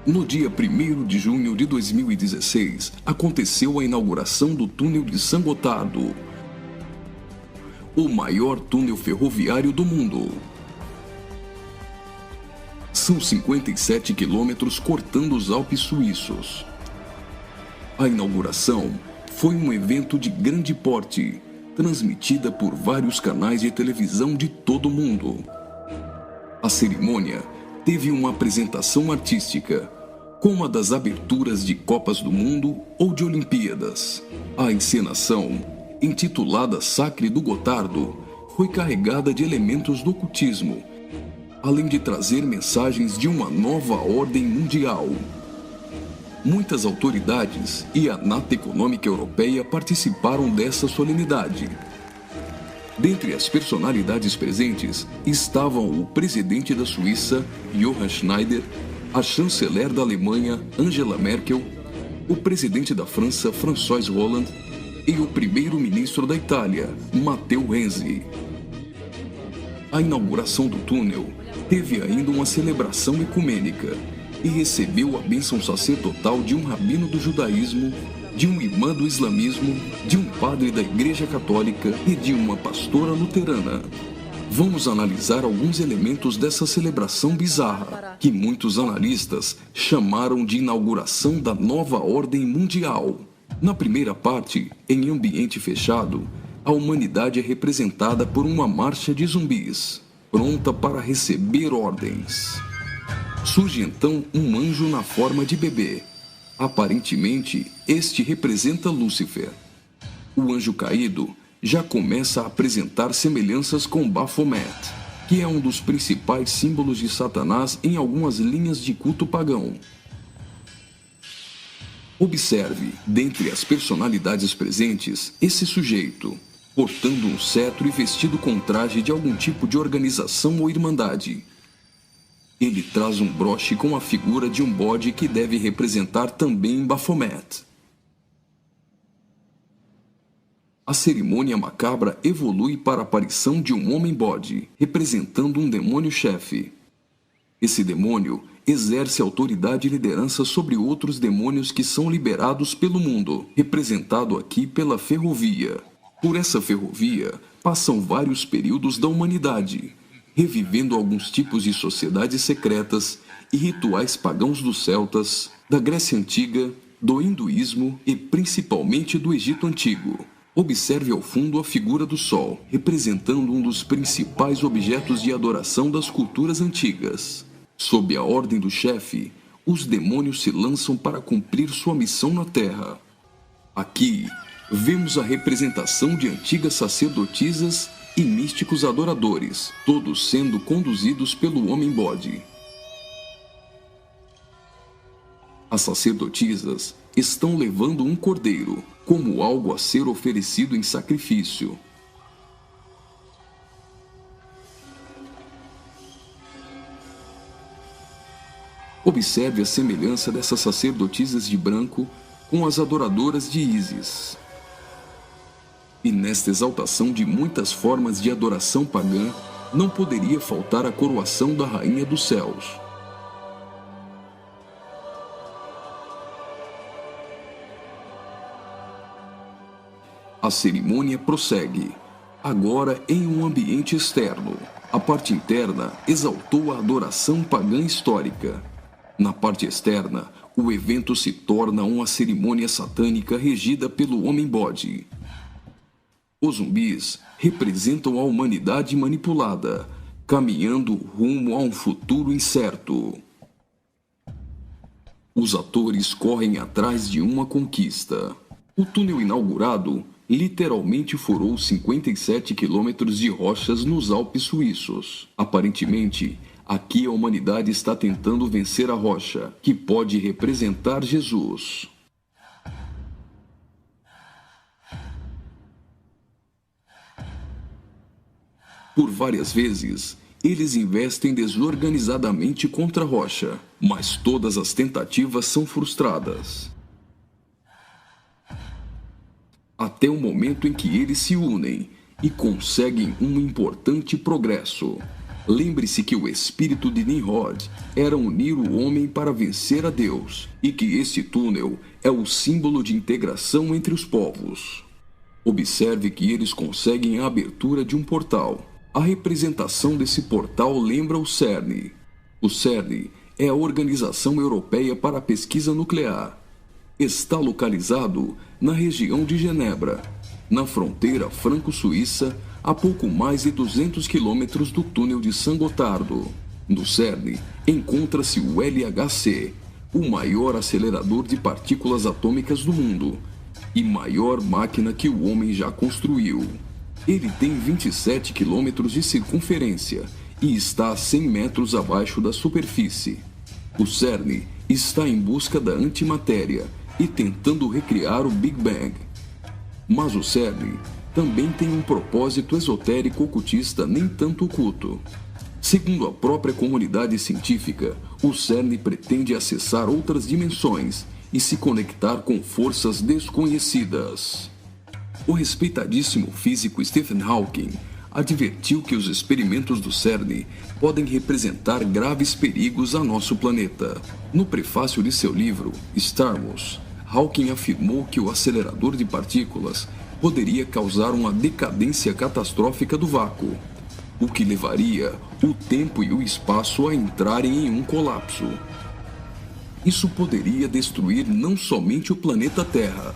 No dia 1º de junho de 2016, aconteceu a inauguração do túnel de San Gotardo, o maior túnel ferroviário do mundo. São 57 quilômetros cortando os Alpes suíços. A inauguração foi um evento de grande porte, transmitida por vários canais de televisão de todo o mundo. A cerimônia teve uma apresentação artística, como a das aberturas de Copas do Mundo ou de Olimpíadas. A encenação, intitulada Sacre do Gotardo, foi carregada de elementos do ocultismo, além de trazer mensagens de uma nova ordem mundial. Muitas autoridades e a Nata Econômica Europeia participaram dessa solenidade. Dentre as personalidades presentes estavam o presidente da Suíça, Johann Schneider, a chanceler da Alemanha, Angela Merkel, o presidente da França, François Hollande, e o primeiro-ministro da Itália, Matteo Renzi. A inauguração do túnel teve ainda uma celebração ecumênica e recebeu a bênção sacerdotal de um rabino do judaísmo, de um imã do islamismo, de um padre da Igreja Católica e de uma pastora luterana. Vamos analisar alguns elementos dessa celebração bizarra, que muitos analistas chamaram de inauguração da nova ordem mundial. Na primeira parte, em ambiente fechado, a humanidade é representada por uma marcha de zumbis, pronta para receber ordens. Surge então um anjo na forma de bebê. Aparentemente, este representa Lúcifer. O anjo caído já começa a apresentar semelhanças com Baphomet, que é um dos principais símbolos de Satanás em algumas linhas de culto pagão. Observe, dentre as personalidades presentes, esse sujeito, portando um cetro e vestido com traje de algum tipo de organização ou irmandade. Ele traz um broche com a figura de um bode que deve representar também Baphomet. A cerimônia macabra evolui para a aparição de um homem-bode, representando um demônio-chefe. Esse demônio exerce autoridade e liderança sobre outros demônios que são liberados pelo mundo, representado aqui pela ferrovia. Por essa ferrovia, passam vários períodos da humanidade, revivendo alguns tipos de sociedades secretas e rituais pagãos dos celtas, da Grécia Antiga, do hinduísmo e principalmente do Egito Antigo. Observe ao fundo a figura do Sol, representando um dos principais objetos de adoração das culturas antigas. Sob a ordem do chefe, os demônios se lançam para cumprir sua missão na Terra. Aqui, vemos a representação de antigas sacerdotisas e místicos adoradores, todos sendo conduzidos pelo homem-bode. As sacerdotisas estão levando um cordeiro, como algo a ser oferecido em sacrifício. Observe a semelhança dessas sacerdotisas de branco com as adoradoras de Ísis. E nesta exaltação de muitas formas de adoração pagã, não poderia faltar a coroação da Rainha dos Céus. A cerimônia prossegue, agora em um ambiente externo. A parte interna exaltou a adoração pagã histórica. Na parte externa, o evento se torna uma cerimônia satânica regida pelo homem-bode. Os zumbis representam a humanidade manipulada, caminhando rumo a um futuro incerto. Os atores correm atrás de uma conquista. O túnel inaugurado literalmente furou 57 quilômetros de rochas nos Alpes suíços. Aparentemente, aqui a humanidade está tentando vencer a rocha, que pode representar Jesus. Por várias vezes, eles investem desorganizadamente contra a rocha, mas todas as tentativas são frustradas. Até o momento em que eles se unem e conseguem um importante progresso. Lembre-se que o espírito de Nimrod era unir o homem para vencer a Deus, e que este túnel é o símbolo de integração entre os povos. Observe que eles conseguem a abertura de um portal. A representação desse portal lembra o CERN. O CERN é a Organização Europeia para a Pesquisa Nuclear. Está localizado na região de Genebra, na fronteira franco-suíça, a pouco mais de 200 quilômetros do túnel de Saint-Gothard. No CERN encontra-se o LHC, o maior acelerador de partículas atômicas do mundo e maior máquina que o homem já construiu. Ele tem 27 quilômetros de circunferência e está a 100 metros abaixo da superfície. O CERN está em busca da antimatéria e tentando recriar o Big Bang. Mas o CERN também tem um propósito esotérico ocultista nem tanto oculto. Segundo a própria comunidade científica, o CERN pretende acessar outras dimensões e se conectar com forças desconhecidas. O respeitadíssimo físico Stephen Hawking advertiu que os experimentos do CERN podem representar graves perigos a nosso planeta. No prefácio de seu livro, Stardust, Hawking afirmou que o acelerador de partículas poderia causar uma decadência catastrófica do vácuo, o que levaria o tempo e o espaço a entrarem em um colapso. Isso poderia destruir não somente o planeta Terra,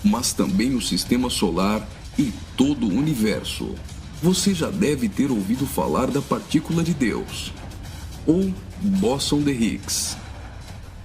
mas também o sistema solar e todo o universo. Você já deve ter ouvido falar da partícula de Deus, ou bóson de Higgs.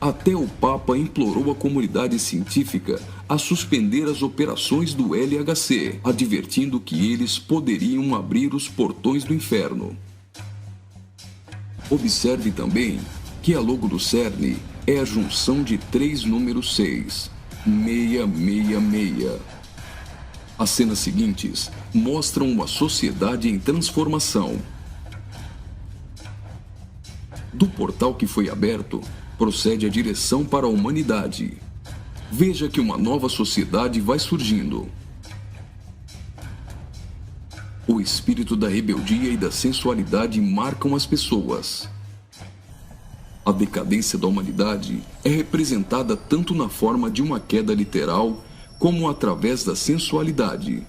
Até o Papa implorou a comunidade científica a suspender as operações do LHC, advertindo que eles poderiam abrir os portões do inferno. Observe também que a logo do CERN é a junção de 3 números 6, 666. As cenas seguintes mostram uma sociedade em transformação. Do portal que foi aberto, procede a direção para a humanidade. Veja que uma nova sociedade vai surgindo. O espírito da rebeldia e da sensualidade marcam as pessoas. A decadência da humanidade é representada tanto na forma de uma queda literal, como através da sensualidade.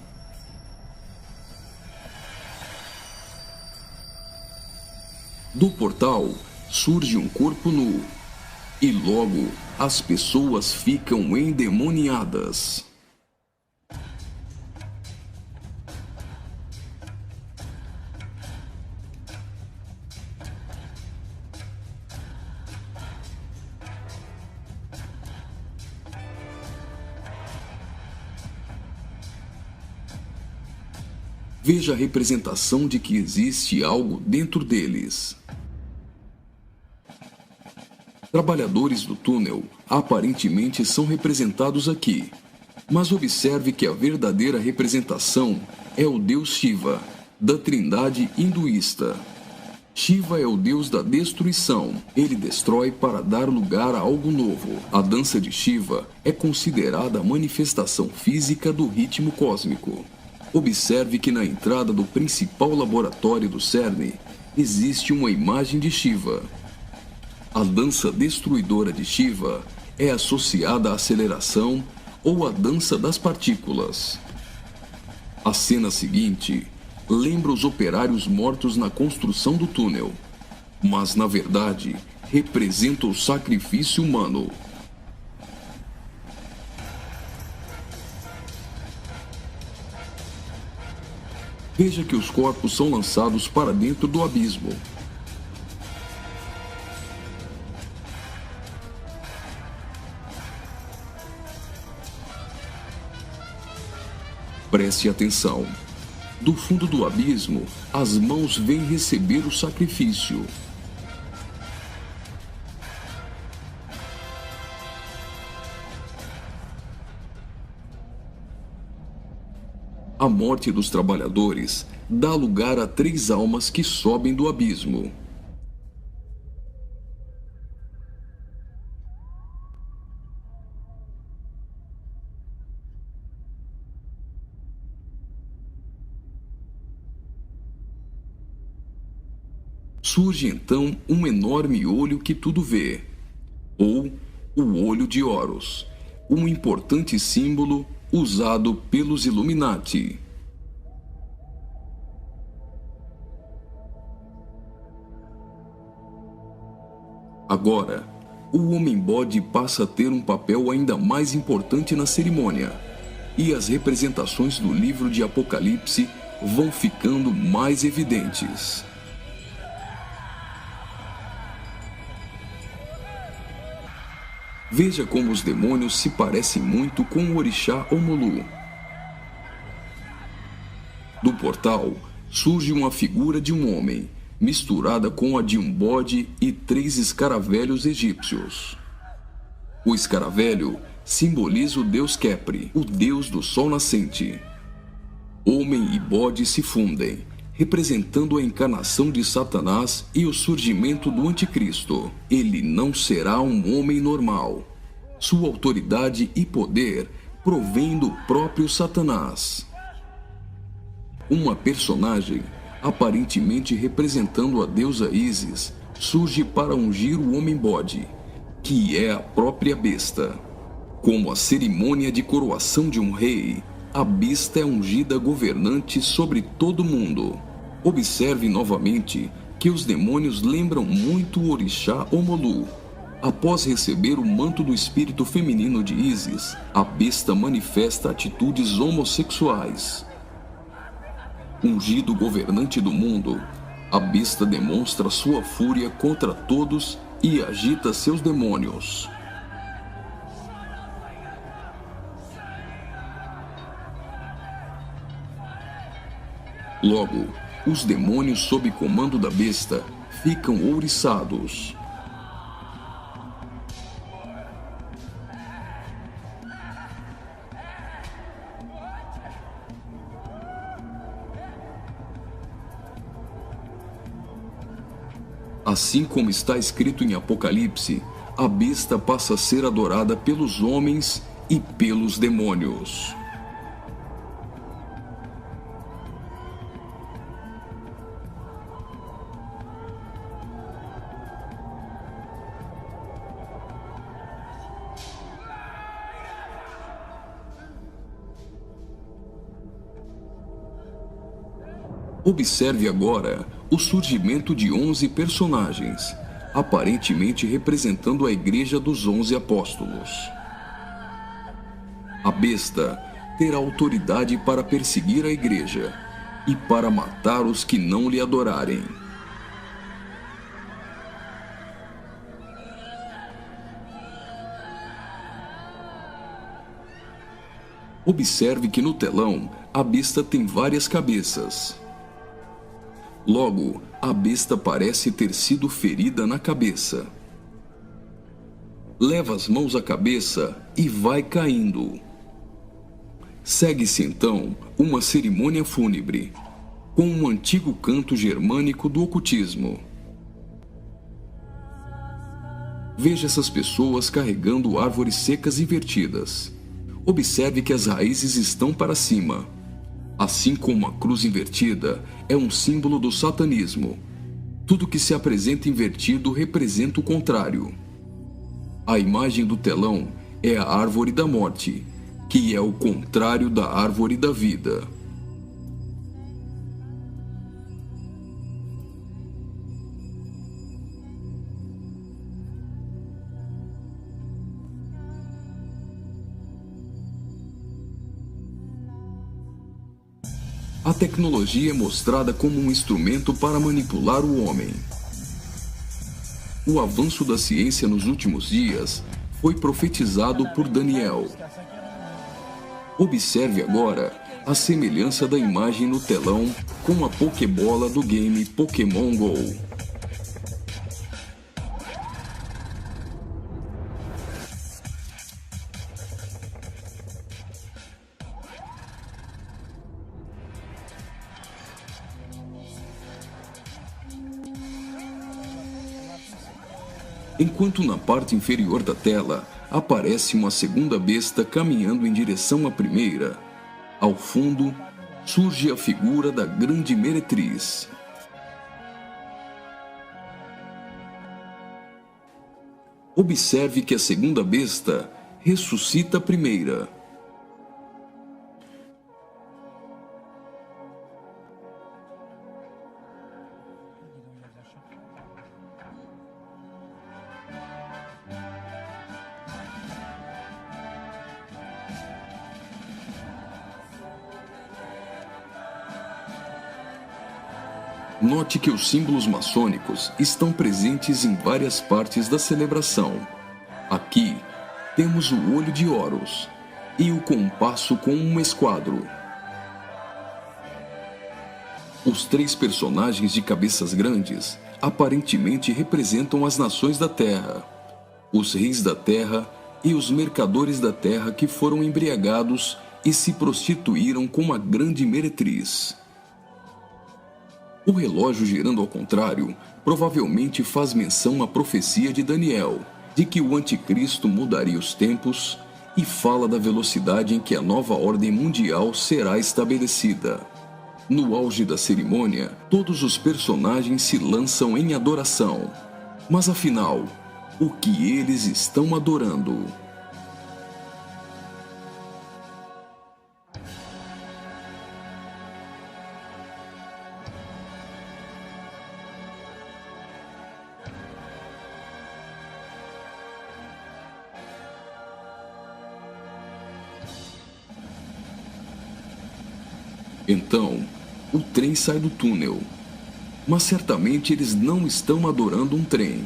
Do portal surge um corpo nu, e logo as pessoas ficam endemoniadas. Veja a representação de que existe algo dentro deles. Trabalhadores do túnel aparentemente são representados aqui, mas observe que a verdadeira representação é o deus Shiva, da trindade hinduísta. Shiva é o deus da destruição. Ele destrói para dar lugar a algo novo. A dança de Shiva é considerada a manifestação física do ritmo cósmico. Observe que na entrada do principal laboratório do CERN existe uma imagem de Shiva. A dança destruidora de Shiva é associada à aceleração ou à dança das partículas. A cena seguinte lembra os operários mortos na construção do túnel, mas na verdade representa o sacrifício humano. Veja que os corpos são lançados para dentro do abismo. Preste atenção. Do fundo do abismo, as mãos vêm receber o sacrifício. A morte dos trabalhadores dá lugar a 3 almas que sobem do abismo. surge então um enorme olho que tudo vê, ou o Olho de Horus, um importante símbolo usado pelos Illuminati. Agora, o Homem-Bode passa a ter um papel ainda mais importante na cerimônia, e as representações do livro de Apocalipse vão ficando mais evidentes. Veja como os demônios se parecem muito com o orixá Omulu. Do portal surge uma figura de um homem, misturada com a de um bode e 3 escaravelhos egípcios. O escaravelho simboliza o deus Khepri, o deus do sol nascente. Homem e bode se fundem, representando a encarnação de Satanás e o surgimento do Anticristo. Ele não será um homem normal. Sua autoridade e poder provém do próprio Satanás. Uma personagem, aparentemente representando a deusa Ísis, surge para ungir o Homem-Bode, que é a própria besta. Como a cerimônia de coroação de um rei, a besta é ungida governante sobre todo o mundo. Observe novamente que os demônios lembram muito o orixá Omulu. Após receber o manto do espírito feminino de Ísis, a besta manifesta atitudes homossexuais. Ungido governante do mundo, a besta demonstra sua fúria contra todos e agita seus demônios. Logo, os demônios sob comando da besta ficam ouriçados. Assim como está escrito em Apocalipse, a besta passa a ser adorada pelos homens e pelos demônios. Observe agora o surgimento de 11 personagens, aparentemente representando a Igreja dos 11 Apóstolos. A besta terá autoridade para perseguir a Igreja e para matar os que não lhe adorarem. Observe que no telão a besta tem várias cabeças. Logo, a besta parece ter sido ferida na cabeça. Leva as mãos à cabeça e vai caindo. Segue-se então uma cerimônia fúnebre, com um antigo canto germânico do ocultismo. Veja essas pessoas carregando árvores secas invertidas. Observe que as raízes estão para cima. Assim como a cruz invertida é um símbolo do satanismo, tudo que se apresenta invertido representa o contrário. A imagem do telão é a árvore da morte, que é o contrário da árvore da vida. A tecnologia é mostrada como um instrumento para manipular o homem. O avanço da ciência nos últimos dias foi profetizado por Daniel. Observe agora a semelhança da imagem no telão com a Pokébola do game Pokémon Go. Enquanto na parte inferior da tela aparece uma segunda besta caminhando em direção à primeira, ao fundo surge a figura da grande meretriz. Observe que a segunda besta ressuscita a primeira. Note que os símbolos maçônicos estão presentes em várias partes da celebração. Aqui, temos o olho de Horus e o compasso com um esquadro. Os 3 personagens de cabeças grandes aparentemente representam as nações da Terra, os reis da Terra e os mercadores da Terra que foram embriagados e se prostituíram com a grande meretriz. O relógio girando ao contrário provavelmente faz menção à profecia de Daniel, de que o anticristo mudaria os tempos, e fala da velocidade em que a nova ordem mundial será estabelecida. No auge da cerimônia, todos os personagens se lançam em adoração. Mas afinal, o que eles estão adorando? Então, o trem sai do túnel. Mas certamente eles não estão adorando um trem.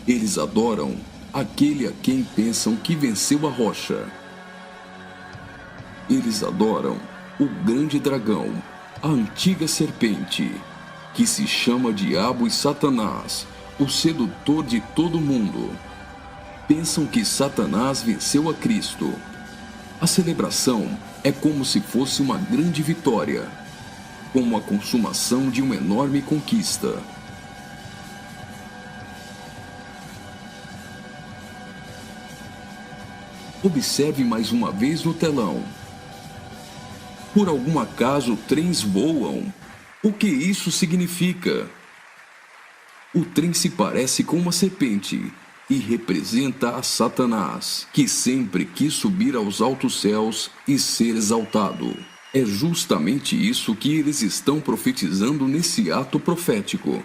Eles adoram aquele a quem pensam que venceu a rocha. Eles adoram o grande dragão, a antiga serpente, que se chama Diabo e Satanás, o sedutor de todo mundo. Pensam que Satanás venceu a Cristo. A celebração é como se fosse uma grande vitória, como a consumação de uma enorme conquista. Observe mais uma vez no telão. Por algum acaso trens voam? O que isso significa? O trem se parece com uma serpente e representa a Satanás, que sempre quis subir aos altos céus e ser exaltado. É justamente isso que eles estão profetizando nesse ato profético.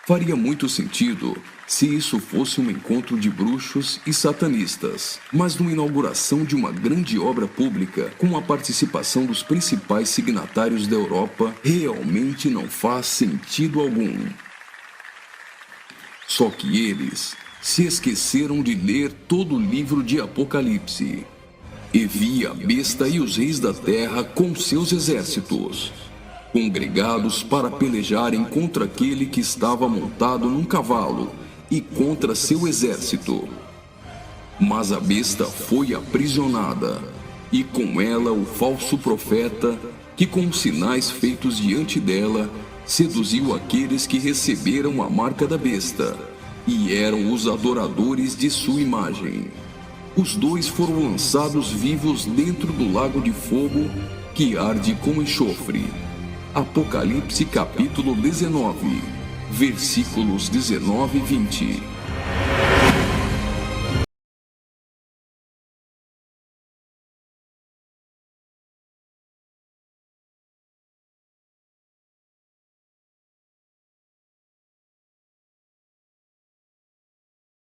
Faria muito sentido se isso fosse um encontro de bruxos e satanistas, mas numa inauguração de uma grande obra pública, com a participação dos principais signatários da Europa, realmente não faz sentido algum. Só que eles se esqueceram de ler todo o livro de Apocalipse. E vi a besta e os reis da terra com seus exércitos, congregados para pelejarem contra aquele que estava montado num cavalo e contra seu exército. Mas a besta foi aprisionada, e com ela o falso profeta, que com sinais feitos diante dela, seduziu aqueles que receberam a marca da besta, e eram os adoradores de sua imagem. Os 2 foram lançados vivos dentro do lago de fogo, que arde com enxofre. Apocalipse capítulo 19, versículos 19 e 20.